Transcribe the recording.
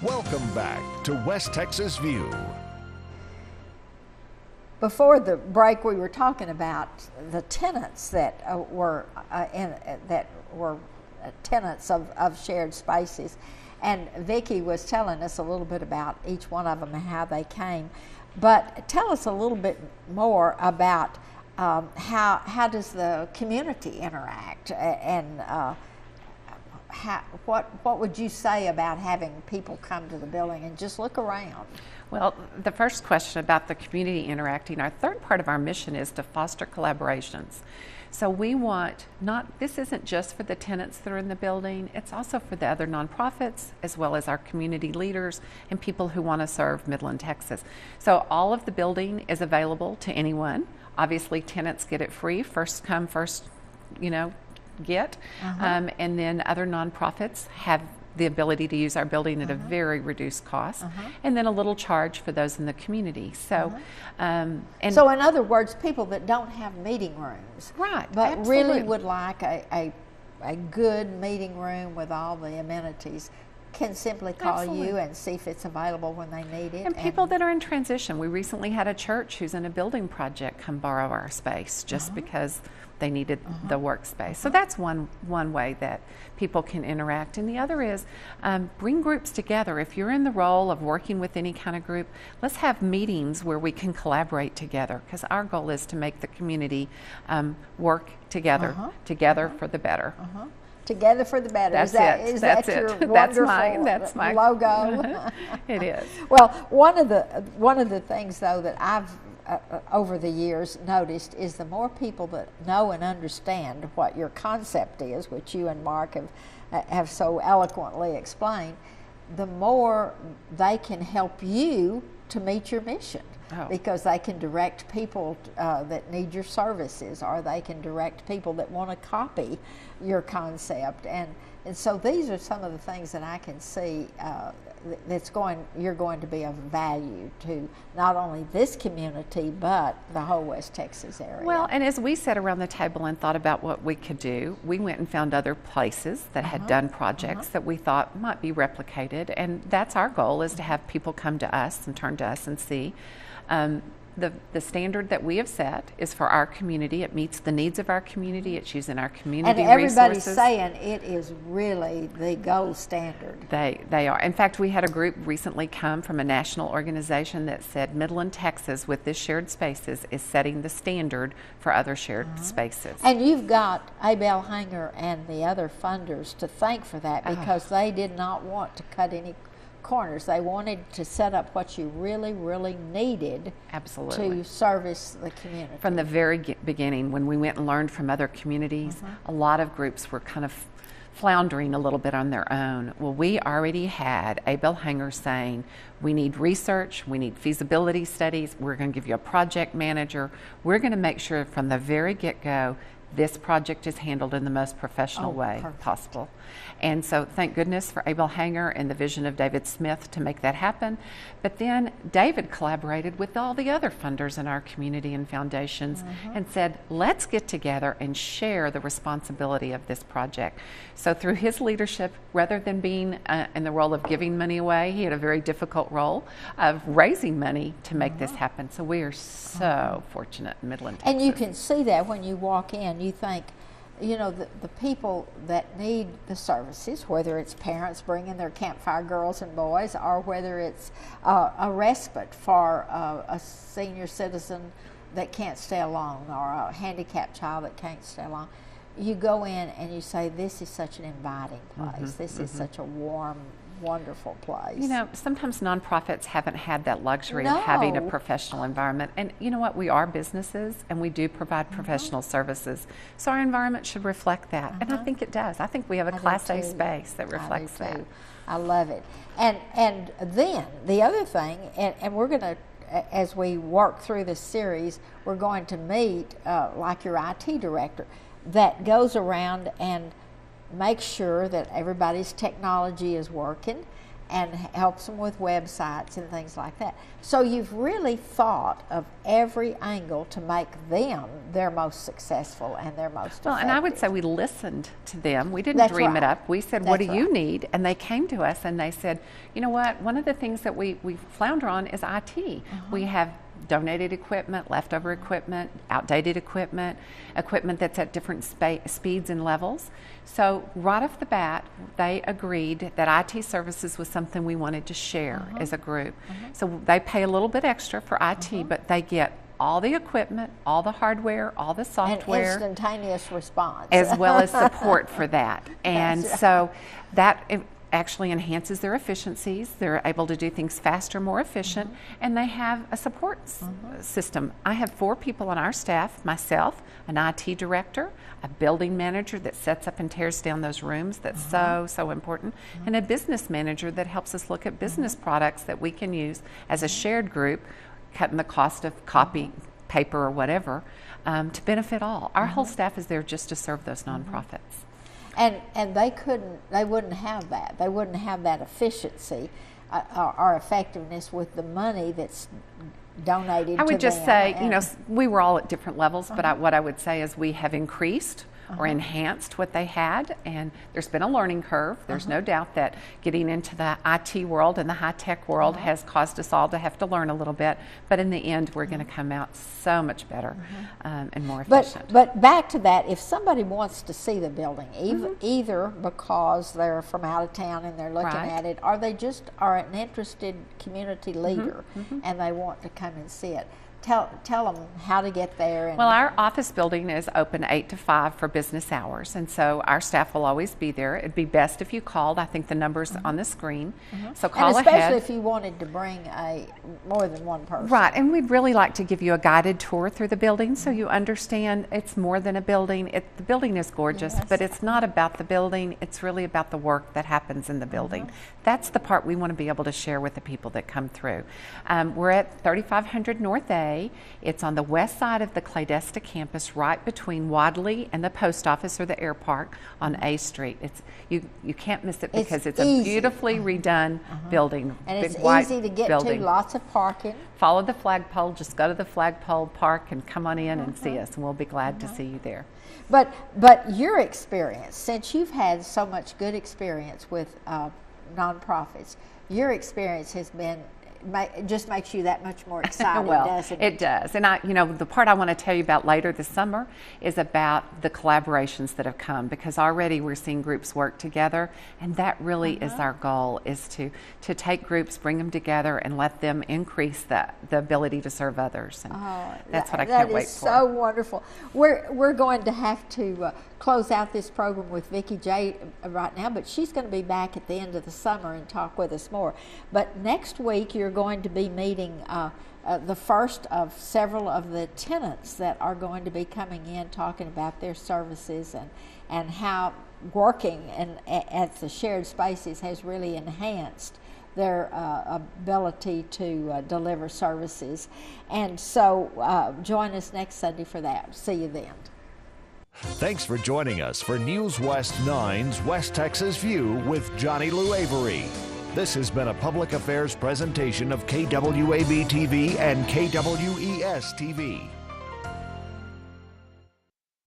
Welcome back to West Texas View. Before the break, we were talking about the tenants that were tenants of shared spaces, and Vicki was telling us a little bit about each one of them and how they came. But tell us a little bit more about how does the community interact, and what would you say about having people come to the building and just look around? Well, the first question about the community interacting, our third part of our mission is to foster collaborations. So we want this isn't just for the tenants that are in the building, it's also for the other nonprofits as well as our community leaders and people who want to serve Midland, Texas. So all of the building is available to anyone. Obviously tenants get it free, first come, first, get. And then other nonprofits have the ability to use our building at a very reduced cost, and then a little charge for those in the community. So, so in other words, people that don't have meeting rooms, right, but absolutely. really would like a good meeting room with all the amenities, can simply call you and see if it's available when they need it. And people that are in transition. We recently had a church who's in a building project come borrow our space just because they needed the workspace. So that's one way that people can interact. And the other is bring groups together. If you're in the role of working with any kind of group, let's have meetings where we can collaborate together, because our goal is to make the community work together, for the better. Together for the better. That's Is that your wonderful that's my logo? It is. Well, one of the things though that I've over the years noticed is the more people that know and understand what your concept is, which you and Mark have so eloquently explained, the more they can help you to meet your mission. Because they can direct people that need your services, or they can direct people that want to copy your concept, and so these are some of the things that I can see you're going to be of value to not only this community but the whole West Texas area. Well, and as we sat around the table and thought about what we could do, we went and found other places that had done projects that we thought might be replicated, and that's our goal, is to have people come to us and turn to us and see. The standard that we have set is for our community. It meets the needs of our community. It's using our community resources. And everybody's resources. saying it is really the gold standard. They are. In fact, we had a group recently come from a national organization that said Midland, Texas, with this shared spaces, is setting the standard for other shared spaces. And you've got Abel Hanger and the other funders to thank for that, because they did not want to cut any corners. They wanted to set up what you really, really needed to service the community. From the very beginning, when we went and learned from other communities, a lot of groups were kind of floundering a little bit on their own. Well, we already had Abel Hanger saying, we need research, we need feasibility studies, we're going to give you a project manager, we're going to make sure from the very get-go this project is handled in the most professional way possible. And so thank goodness for Abel Hanger and the vision of David Smith to make that happen. But then David collaborated with all the other funders in our community and foundations and said, let's get together and share the responsibility of this project. So through his leadership, rather than being in the role of giving money away, he had a very difficult role of raising money to make this happen. So we are so fortunate in Midland, Texas. And you can see that when you walk in. You think, the people that need the services, whether it's parents bringing their campfire girls and boys, or whether it's a respite for a senior citizen that can't stay alone, or a handicapped child that can't stay alone, you go in and you say, this is such an inviting place. This is such a warm, wonderful place. Sometimes nonprofits haven't had that luxury of having a professional environment. And you know what? We are businesses and we do provide professional services. So our environment should reflect that. And I think it does. I think we have a Class A space that reflects that. I love it. And then the other thing, and we're going to, as we work through this series, we're going to meet like your IT director that goes around and make sure that everybody's technology is working, and helps them with websites and things like that. So you've really thought of every angle to make them their most successful and their most Well, effective. and I would say we listened to them. We didn't That's dream right. it up. We said, what do That's you right. need? And they came to us and they said, you know what, one of the things that we flounder on is IT. We have donated equipment, leftover equipment, outdated equipment, equipment that's at different speeds and levels. So right off the bat, they agreed that IT services was something we wanted to share as a group. So they pay a little bit extra for IT, but they get all the equipment, all the hardware, all the and software, instantaneous response. as well as support for that. And That's right. so that actually enhances their efficiencies. They're able to do things faster, more efficient, and they have a support system. I have 4 people on our staff, myself, an IT director, a building manager that sets up and tears down those rooms. That's so important, and a business manager that helps us look at business products that we can use as a shared group, cutting the cost of copy, paper, or whatever, to benefit all. Our whole staff is there just to serve those nonprofits. And they wouldn't have that. They wouldn't have that efficiency or effectiveness with the money that's donated to them. I would just say, you know, we were all at different levels, but what I would say is we have increased or enhanced what they had, and there's been a learning curve. There's no doubt that getting into the IT world and the high-tech world has caused us all to have to learn a little bit, but in the end, we're going to come out so much better and more efficient. But back to that, if somebody wants to see the building, either because they're from out of town and they're looking Right. at it, or they just are an interested community leader and they want to come and see it, tell them how to get there. And Well, our office building is open 8 to 5 for business hours, and so our staff will always be there. It'd be best if you called. I think the number's on the screen, so call and especially ahead. if you wanted to bring more than one person. Right, and we'd really like to give you a guided tour through the building so you understand it's more than a building. The building is gorgeous, but it's not about the building. It's really about the work that happens in the building. That's the part we want to be able to share with the people that come through. We're at 3500 North A. It's on the west side of the Claydesta campus, right between Wadley and the post office or the air park on A Street. It's you can't miss it because it's a easy. beautifully redone building. And big it's white easy to get building. to, lots of parking. Follow the flagpole, just go to the flagpole park and come on in and see us, and we'll be glad to see you there. But your experience, since you've had so much good experience with nonprofits, your experience has been just makes you that much more excited, Well, doesn't it does. And the part I want to tell you about later this summer is about the collaborations that have come, because already we're seeing groups work together, and that really is our goal, is to take groups, bring them together, and let them increase the ability to serve others. And that's what I can't wait for. That is so wonderful. We're going to have to close out this program with Vicki J right now, but she's going to be back at the end of the summer and talk with us more. But next week you're going to be meeting the first of several of the tenants that are going to be coming in, talking about their services and how working at the shared spaces has really enhanced their ability to deliver services. And so join us next Sunday for that. See you then. Thanks for joining us for News West 9's West Texas View with Johnny Lou Avery. This has been a public affairs presentation of KWAB TV and KWES TV.